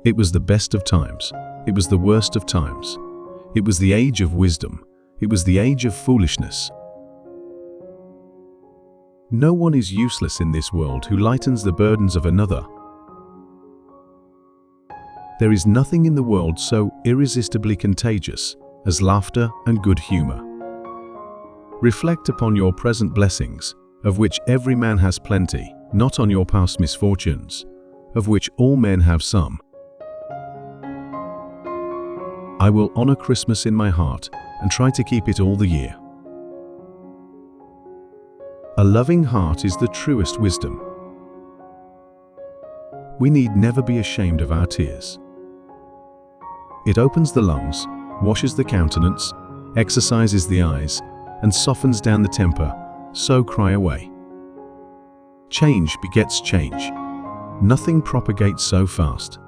It was the best of times. It was the worst of times. It was the age of wisdom. It was the age of foolishness. No one is useless in this world who lightens the burdens of another. There is nothing in the world so irresistibly contagious as laughter and good humor. Reflect upon your present blessings, of which every man has plenty, not on your past misfortunes, of which all men have some. I will honor Christmas in my heart and try to keep it all the year. A loving heart is the truest wisdom. We need never be ashamed of our tears. It opens the lungs, washes the countenance, exercises the eyes, and softens down the temper, so cry away. Change begets change. Nothing propagates so fast.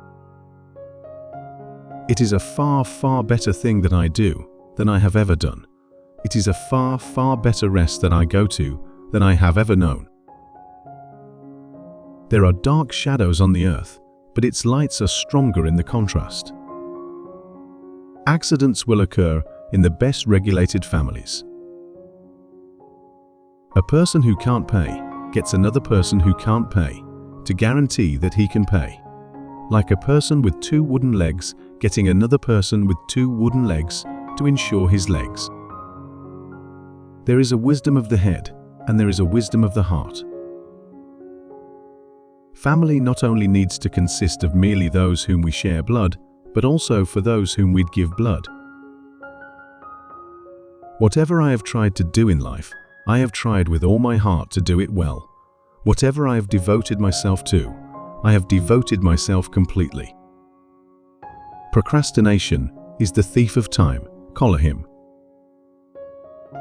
It is a far, far better thing that I do than I have ever done. It is a far, far better rest that I go to than I have ever known. There are dark shadows on the earth, but its lights are stronger in the contrast. Accidents will occur in the best regulated families. A person who can't pay gets another person who can't pay to guarantee that he can pay. Like a person with 2 wooden legs getting another person with 2 wooden legs to ensure his legs. There is a wisdom of the head and there is a wisdom of the heart. Family not only needs to consist of merely those whom we share blood, but also for those whom we'd give blood. Whatever I have tried to do in life, I have tried with all my heart to do it well. Whatever I have devoted myself to, I have devoted myself completely. Procrastination is the thief of time, collar him.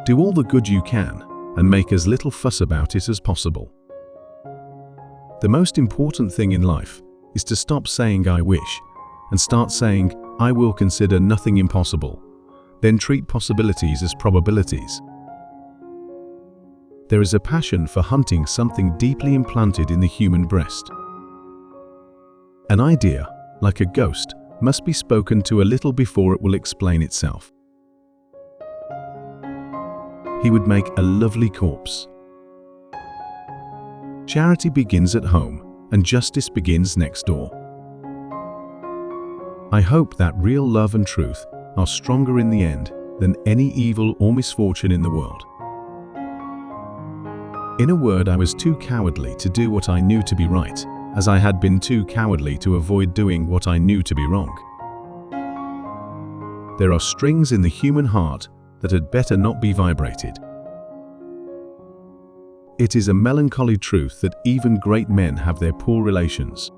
Do all the good you can and make as little fuss about it as possible. The most important thing in life is to stop saying I wish and start saying I will consider nothing impossible, then treat possibilities as probabilities. There is a passion for hunting something deeply implanted in the human breast. An idea, like a ghost, must be spoken to a little before it will explain itself. He would make a lovely corpse. Charity begins at home, and justice begins next door. I hope that real love and truth are stronger in the end than any evil or misfortune in the world. In a word, I was too cowardly to do what I knew to be right, as I had been too cowardly to avoid doing what I knew to be wrong. There are strings in the human heart that had better not be vibrated. It is a melancholy truth that even great men have their poor relations.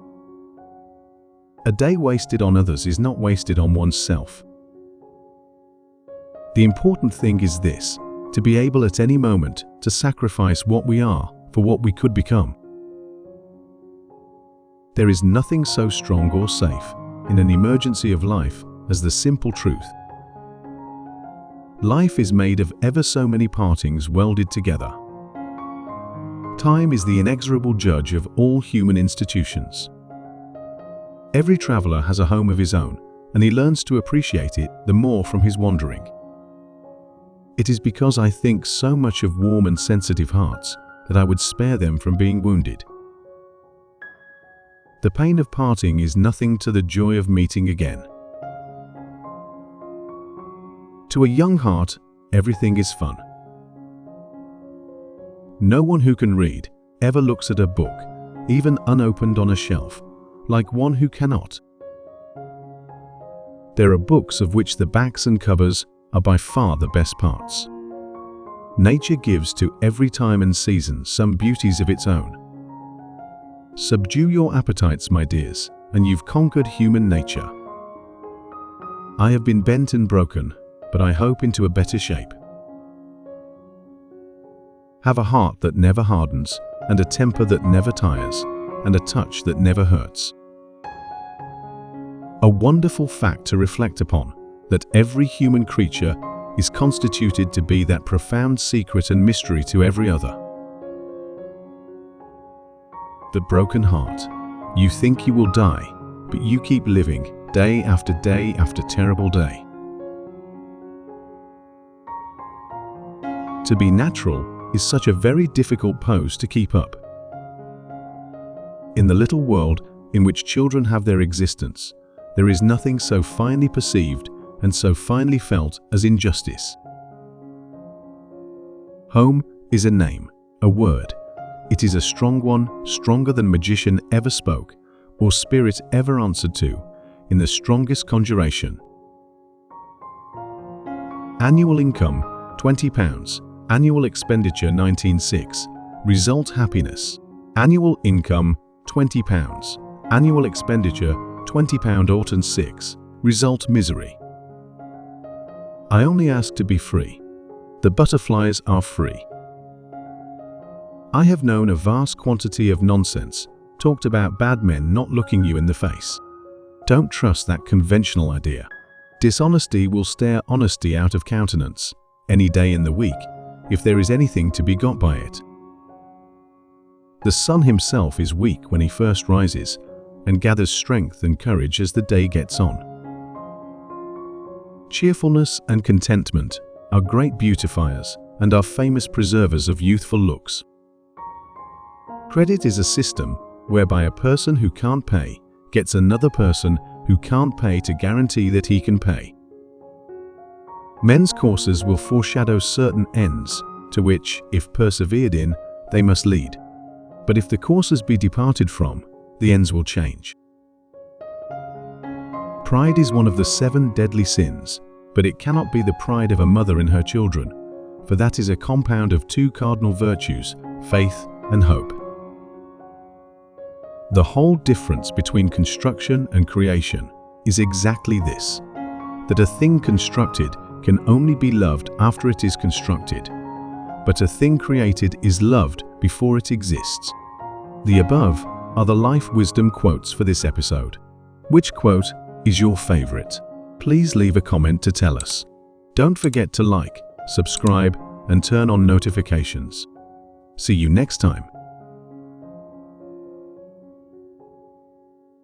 A day wasted on others is not wasted on oneself. The important thing is this: to be able at any moment to sacrifice what we are for what we could become. There is nothing so strong or safe in an emergency of life as the simple truth. Life is made of ever so many partings welded together. Time is the inexorable judge of all human institutions. Every traveler has a home of his own, and he learns to appreciate it the more from his wandering. It is because I think so much of warm and sensitive hearts that I would spare them from being wounded. The pain of parting is nothing to the joy of meeting again. To a young heart, everything is fun. No one who can read ever looks at a book, even unopened on a shelf, like one who cannot. There are books of which the backs and covers are by far the best parts. Nature gives to every time and season some beauties of its own. Subdue your appetites, my dears, and you've conquered human nature. I have been bent and broken, but I hope into a better shape. Have a heart that never hardens, and a temper that never tires, and a touch that never hurts. A wonderful fact to reflect upon, that every human creature is constituted to be that profound secret and mystery to every other. The broken heart. You think you will die, but you keep living, day after terrible day. To be natural is such a very difficult pose to keep up. In the little world in which children have their existence, there is nothing so finely perceived and so finely felt as injustice. Home is a name, a word. It is a strong one, stronger than magician ever spoke, or spirit ever answered to, in the strongest conjuration. Annual income, £20. Annual expenditure, 19.6. Result, happiness. Annual income, £20. Annual expenditure, £20. Orton 6. Result, misery. I only ask to be free. The butterflies are free. I have known a vast quantity of nonsense talked about bad men not looking you in the face. Don't trust that conventional idea. Dishonesty will stare honesty out of countenance any day in the week, if there is anything to be got by it. The sun himself is weak when he first rises, and gathers strength and courage as the day gets on. Cheerfulness and contentment are great beautifiers and are famous preservers of youthful looks. Credit is a system whereby a person who can't pay gets another person who can't pay to guarantee that he can pay. Men's courses will foreshadow certain ends to which, if persevered in, they must lead. But if the courses be departed from, the ends will change. Pride is one of the 7 deadly sins, but it cannot be the pride of a mother in her children, for that is a compound of 2 cardinal virtues, faith and hope. The whole difference between construction and creation is exactly this, that a thing constructed can only be loved after it is constructed, but a thing created is loved before it exists. The above are the life wisdom quotes for this episode. Which quote is your favorite? Please leave a comment to tell us. Don't forget to like, subscribe, and turn on notifications. See you next time.